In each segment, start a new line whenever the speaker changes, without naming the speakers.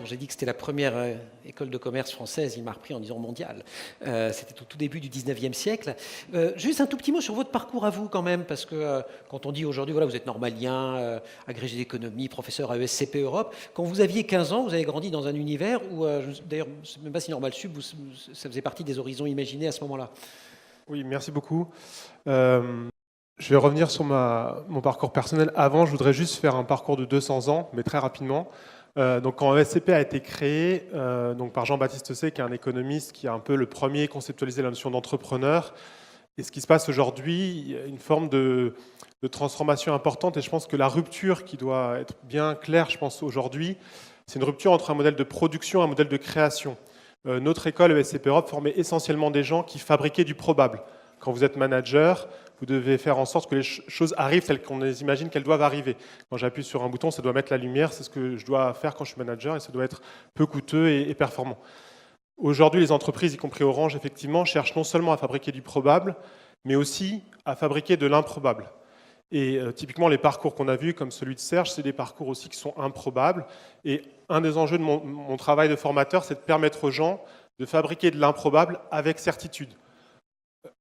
quand j'ai dit que c'était la première école de commerce française, il m'a repris en disant mondiale. C'était au tout début du 19e siècle. Juste un tout petit mot sur votre parcours à vous quand même, parce que quand on dit aujourd'hui, voilà, vous êtes normalien, agrégé d'économie, professeur à ESCP Europe, quand vous aviez 15 ans, vous avez grandi dans un univers où, d'ailleurs, je ne sais même pas si Normal Sup, ça faisait partie des horizons imaginés à ce moment-là.
Oui, merci beaucoup. Je vais revenir sur mon parcours personnel. Avant, je voudrais juste faire un parcours de 200 ans, mais très rapidement. Donc, quand ESCP a été créé donc par Jean-Baptiste Say, qui est un économiste qui a un peu le premier conceptualisé la notion d'entrepreneur. Et ce qui se passe aujourd'hui, il y a une forme de transformation importante. Et je pense que la rupture qui doit être bien claire, je pense, aujourd'hui, c'est une rupture entre un modèle de production et un modèle de création. Notre école ESCP Europe formait essentiellement des gens qui fabriquaient du probable. Quand vous êtes manager, vous devez faire en sorte que les choses arrivent telles qu'on les imagine qu'elles doivent arriver. Quand j'appuie sur un bouton, ça doit mettre la lumière, c'est ce que je dois faire quand je suis manager et ça doit être peu coûteux et performant. Aujourd'hui, les entreprises, y compris Orange, effectivement, cherchent non seulement à fabriquer du probable, mais aussi à fabriquer de l'improbable. Et typiquement, les parcours qu'on a vus, comme celui de Serge, c'est des parcours aussi qui sont improbables. Et un des enjeux de mon travail de formateur, c'est de permettre aux gens de fabriquer de l'improbable avec certitude.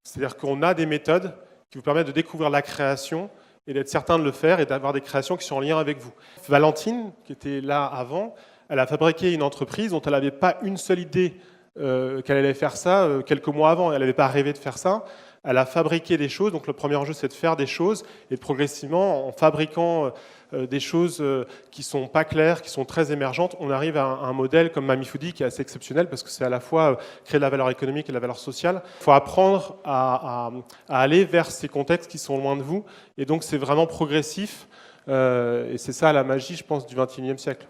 C'est-à-dire qu'on a des méthodes qui vous permettent de découvrir la création et d'être certain de le faire et d'avoir des créations qui sont en lien avec vous. Valentine, qui était là avant, elle a fabriqué une entreprise dont elle n'avait pas une seule idée qu'elle allait faire ça quelques mois avant. Elle n'avait pas rêvé de faire ça. Elle a fabriqué des choses. Donc le premier enjeu, c'est de faire des choses et progressivement, en fabriquant des choses qui sont pas claires, qui sont très émergentes, on arrive à un modèle comme Mamie Foodie qui est assez exceptionnel parce que c'est à la fois créer de la valeur économique et de la valeur sociale. Il faut apprendre à aller vers ces contextes qui sont loin de vous. Et donc c'est vraiment progressif. Et c'est ça la magie, je pense, du XXIe siècle.